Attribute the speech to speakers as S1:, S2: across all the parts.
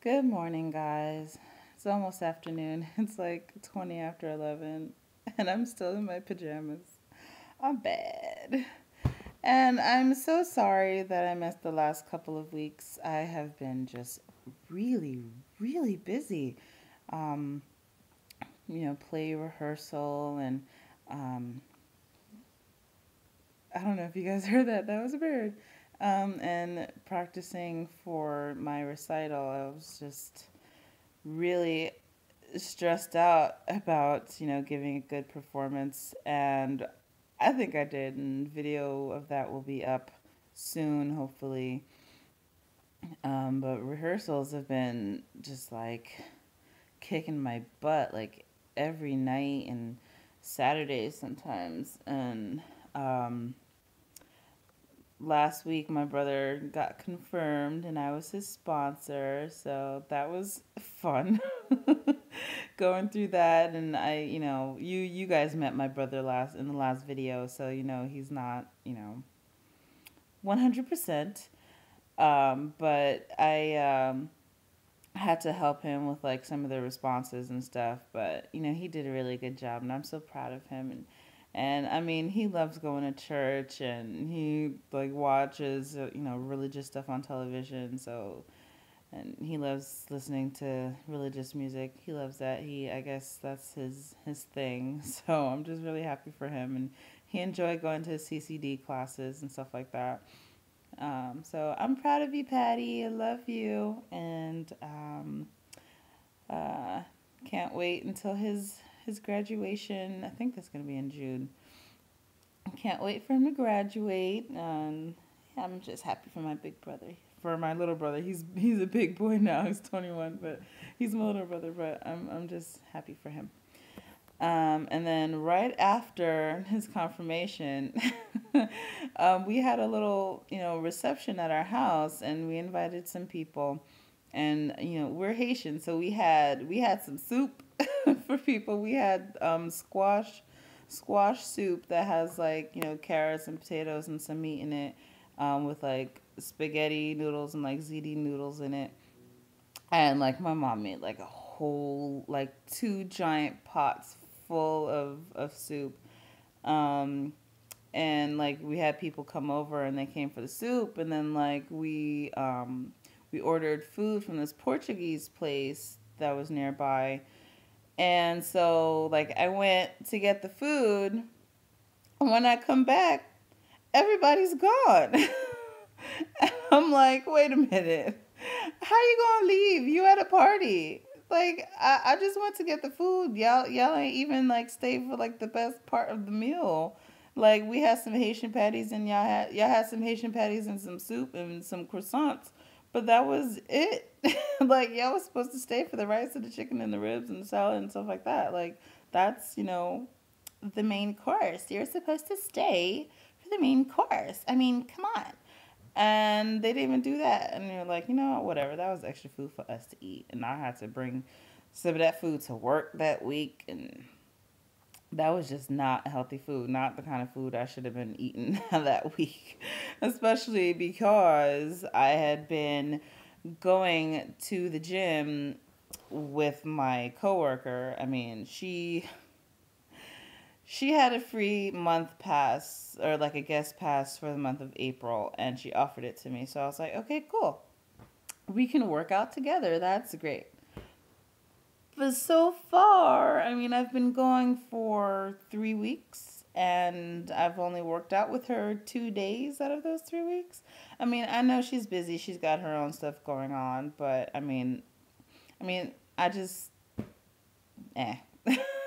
S1: Good morning, guys. It's almost afternoon. It's like 20 after 11, and I'm still in my pajamas. I'm bad. And I'm so sorry that I missed the last couple of weeks. I have been just really, really busy. Um, play rehearsal, and um, I don't know if you guys heard that. That was a bird. And practicing for my recital. I was just really stressed out about, giving a good performance. And I think I did. And video of that will be up soon, hopefully. But rehearsals have been just like kicking my butt, like every night and Saturdays sometimes. And last week my brother got confirmed and I was his sponsor, so that was fun. Going through that. And you guys met my brother last in the last video, so he's not 100%. But I had to help him with like some of the responses and stuff, but he did a really good job and I'm so proud of him. And I mean, he loves going to church and he like watches religious stuff on television. So, and he loves listening to religious music. He loves that. I guess that's his thing. So I'm just really happy for him, and he enjoyed going to his CCD classes and stuff like that. So I'm proud of you, Patty. I love you, and uh, can't wait until his graduation. I think that's gonna be in June. Can't wait for him to graduate. Yeah, I'm just happy for my big brother. For my little brother, he's a big boy now. He's 21, but he's my little brother. But I'm just happy for him. And then right after his confirmation, we had a little, reception at our house, and we invited some people. And we're Haitian, so we had some soup for people. We had squash soup that has like carrots and potatoes and some meat in it, with like spaghetti noodles and like ziti noodles in it. And like my mom made like a whole like two giant pots full of soup. Um, and like we had people come over and they came for the soup, and then like we ordered food from this Portuguese place that was nearby. And so like I went to get the food, and when I come back, everybody's gone. And I'm like, wait a minute. How you gonna leave? You at a party. Like I just went to get the food. Y'all ain't even like stay for like the best part of the meal. Like we had some Haitian patties, and y'all had some Haitian patties and some soup and some croissants. But that was it. Like y'all was supposed to stay for the rice and the chicken and the ribs and the salad and stuff like that. Like that's the main course. You're supposed to stay for the main course. I mean, come on. And they didn't even do that. And they're like, whatever. That was extra food for us to eat. And I had to bring some of that food to work that week. And that was just not healthy food. Not the kind of food I should have been eating that week. Especially because I had been going to the gym with my coworker. I mean, she had a free month pass, or like a guest pass for the month of April, and she offered it to me. So I was like, okay, cool. We can work out together. That's great. But so far, I mean, I've been going for 3 weeks, and I've only worked out with her 2 days out of those 3 weeks. I mean, I know she's busy. She's got her own stuff going on, but I mean, I just, eh.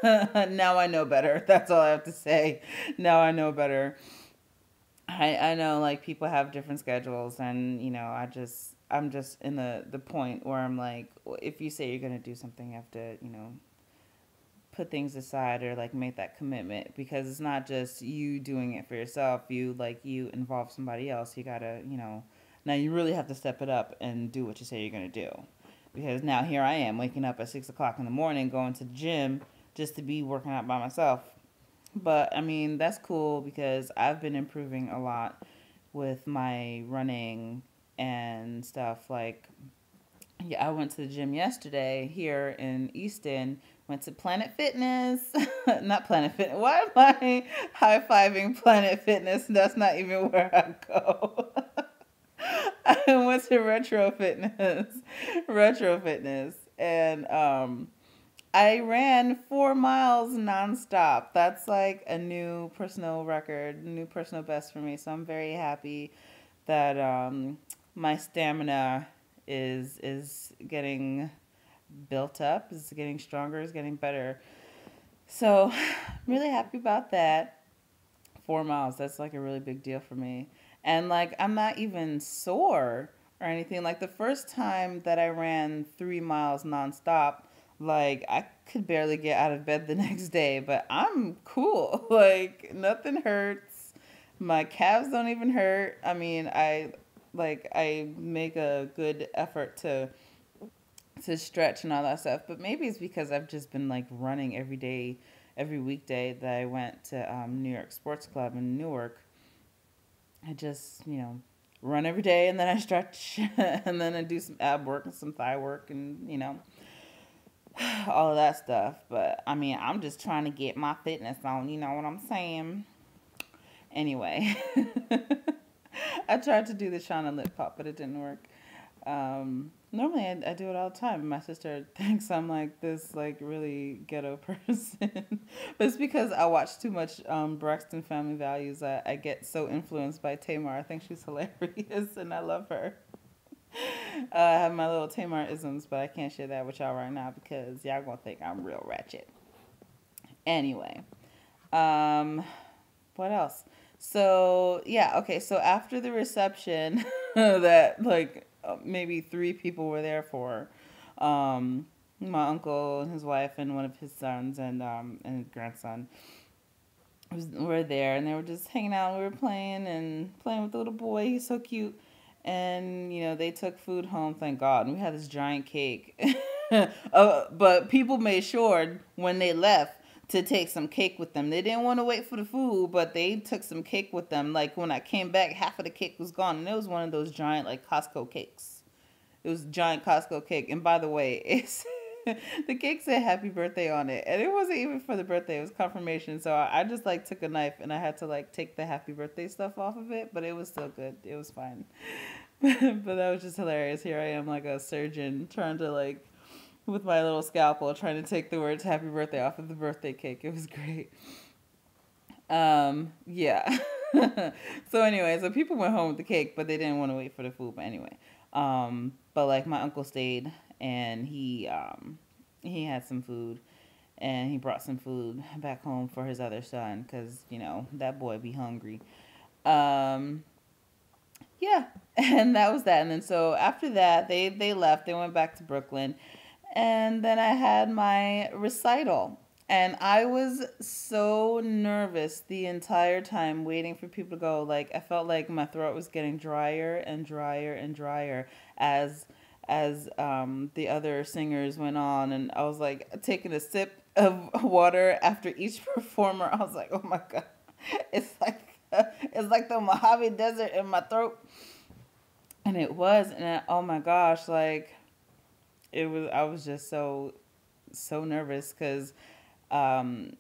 S1: Now I know better. That's all I have to say. Now I know better. I know like people have different schedules, and I'm just in the point where I'm like, if you say you're gonna do something, you have to put things aside, or like make that commitment, because it's not just you doing it for yourself. You involve somebody else. You gotta now you really have to step it up and do what you say you're gonna do, because now here I am waking up at 6 o'clock in the morning, going to the gym just to be working out by myself. But I mean, that's cool because I've been improving a lot with my running and stuff. Like Yeah, I went to the gym yesterday here in Easton. Went to Planet Fitness. Not Planet Fitness. Why am I high fiving Planet Fitness? That's not even where I go. I went to Retro Fitness. Retro Fitness. And I ran 4 miles nonstop. That's like a new personal record, new personal best for me. So I'm very happy that my stamina is getting built up, is getting stronger, is getting better. So I'm really happy about that. 4 miles, that's like a really big deal for me. And like I'm not even sore or anything. Like the first time that I ran 3 miles nonstop, like I could barely get out of bed the next day, but I'm cool. Like nothing hurts. My calves don't even hurt. I mean, I make a good effort to stretch and all that stuff. But maybe it's because I've just been like running every day, every weekday that I went to New York Sports Club in Newark. I just, run every day and then I stretch and then I do some ab work and some thigh work and, all of that stuff. But I mean, I'm just trying to get my fitness on, you know what I'm saying? Anyway, I tried to do the Shauna lip pop, but it didn't work. Normally I do it all the time. My sister thinks I'm like this like really ghetto person. But it's because I watch too much Braxton Family Values. I get so influenced by Tamar. I think she's hilarious and I love her. I have my little Tamar isms, but I can't share that with y'all right now because y'all gonna think I'm real ratchet. Anyway, um, what else? So yeah, okay. So after the reception, that like maybe three people were there for, my uncle and his wife and one of his sons and his grandson were there, and they were just hanging out. We were playing with the little boy. He's so cute, and they took food home. Thank God. And we had this giant cake, but people made sure when they left to take some cake with them. They didn't want to wait for the food, but they took some cake with them. Like when I came back, half of the cake was gone, and it was one of those giant like Costco cakes. It was a giant Costco cake, and by the way, it's the cake said "Happy Birthday" on it, and it wasn't even for the birthday. It was confirmation. So I just like took a knife and I had to like take the Happy Birthday stuff off of it, but it was still good. It was fine. But that was just hilarious. Here I am like a surgeon trying to like with my little scalpel trying to take the words "Happy Birthday" off of the birthday cake. It was great. Yeah. So anyway, so people went home with the cake, but they didn't want to wait for the food. But anyway, but like my uncle stayed, and he had some food, and he brought some food back home for his other son, because that boy be hungry. Um, yeah, and that was that. And then so after that, they left. They went back to Brooklyn, and then I had my recital. And I was so nervous the entire time waiting for people to go. Like I felt like my throat was getting drier and drier and drier as the other singers went on, and I was like taking a sip of water after each performer. I was like, oh my god, it's like it's like the Mojave Desert in my throat, and it was, and oh my gosh, like it was. I was just so nervous because um,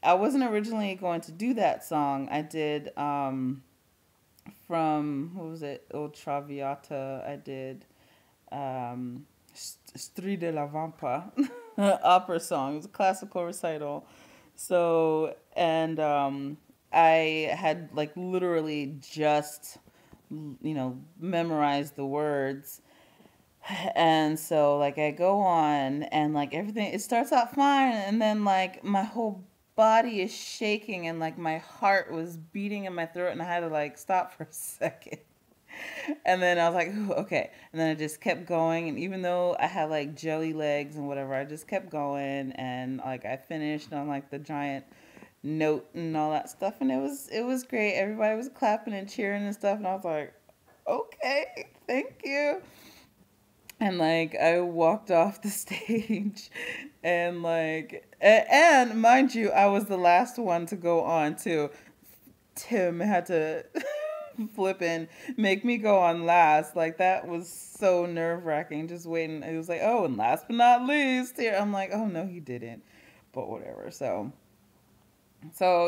S1: I wasn't originally going to do that song. I did from what was it, Il Traviata. I did Stride la Vampa opera song. It was a classical recital. So, and I had like literally just, memorized the words. And so, like, I go on and like everything, it starts out fine. And then, like, my whole body is shaking and like my heart was beating in my throat, and I had to like stop for a second. And then I was like, "Ooh, okay." And then I just kept going. And even though I had like jelly legs and whatever, I just kept going. And like I finished on like the giant note and all that stuff. And it was great. Everybody was clapping and cheering and stuff. And I was like, okay, thank you. And like I walked off the stage, and like and mind you, I was the last one to go on too. Tim had to flipping, make me go on last. Like that was so nerve wracking. Just waiting. It was like, oh, and last but not least, here. I'm like, oh no, he didn't. But whatever. So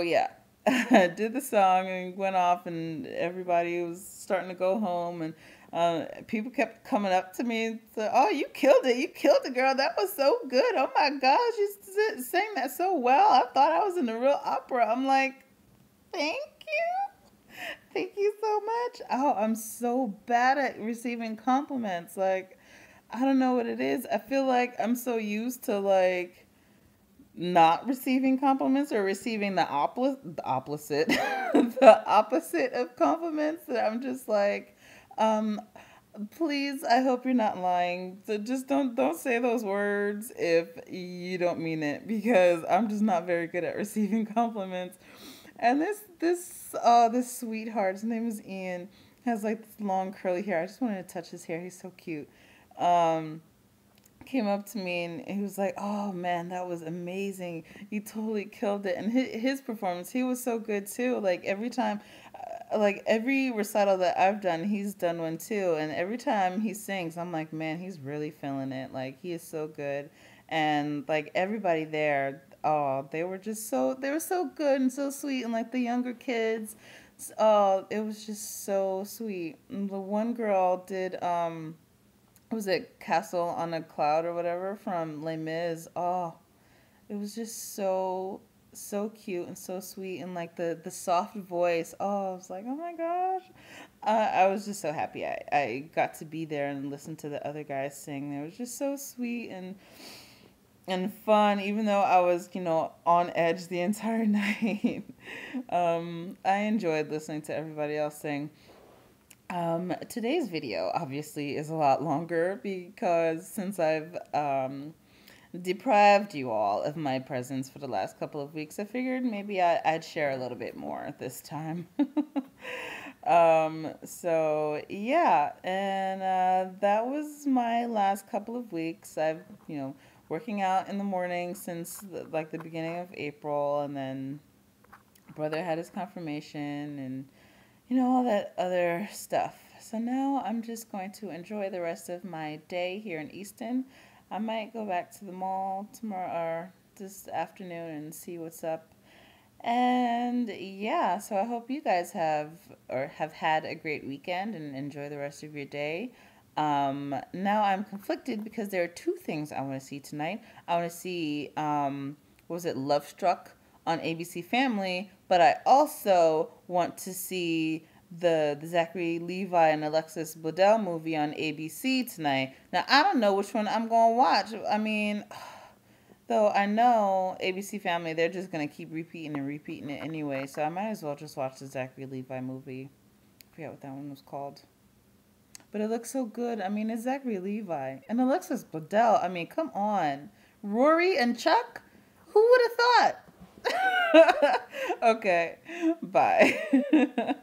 S1: yeah, I did the song and went off, and everybody was starting to go home, and people kept coming up to me and said, "Oh, you killed it! You killed it, girl! That was so good! Oh my gosh, you sang that so well! I thought I was in a real opera." I'm like, "Thank you, thank you so much." Oh, I'm so bad at receiving compliments. Like, I don't know what it is. I feel like I'm so used to like not receiving compliments or receiving the opposite the opposite of compliments that I'm just like, um please, I hope you're not lying. So just don't say those words if you don't mean it, because I'm just not very good at receiving compliments. And this sweetheart, his name is Ian, has like this long curly hair. I just wanted to touch his hair. He's so cute. Um Came up to me and he was like, "Oh man, that was amazing! You totally killed it." And his performance, he was so good too. Like every time, like every recital that I've done, he's done one too. And every time he sings, I'm like, man, he's really feeling it. Like he is so good. And like everybody there, oh, they were so good and so sweet. And like the younger kids, oh, it was just so sweet. And the one girl did was it Castle on a Cloud or whatever from Les Mis. Oh, it was just so cute and so sweet, and like the soft voice. Oh, I was like, oh my gosh. I was just so happy I got to be there and listen to the other guys sing. It was just so sweet and fun, even though I was, on edge the entire night. I enjoyed listening to everybody else sing. Today's video obviously is a lot longer because since I've deprived you all of my presence for the last couple of weeks, I figured maybe I'd share a little bit more this time. So yeah, and that was my last couple of weeks. I've, working out in the morning since like the beginning of April, and then brother had his confirmation and all that other stuff. So now I'm just going to enjoy the rest of my day here in Easton. I might go back to the mall tomorrow or this afternoon and see what's up. And yeah, so I hope you guys have had a great weekend and enjoy the rest of your day. Now I'm conflicted because there are two things I want to see tonight. I want to see, what was it, Love Struck on ABC Family, but I also want to see the Zachary Levi and Alexis Bledel movie on ABC tonight. Now I don't know which one I'm gonna watch. I mean, though I know ABC Family, they're just gonna keep repeating and repeating it anyway, so I might as well just watch the Zachary Levi movie. I forget what that one was called. But it looks so good. I mean, it's Zachary Levi and Alexis Bledel. I mean, come on. Rory and Chuck? Who would have thought? Okay, bye.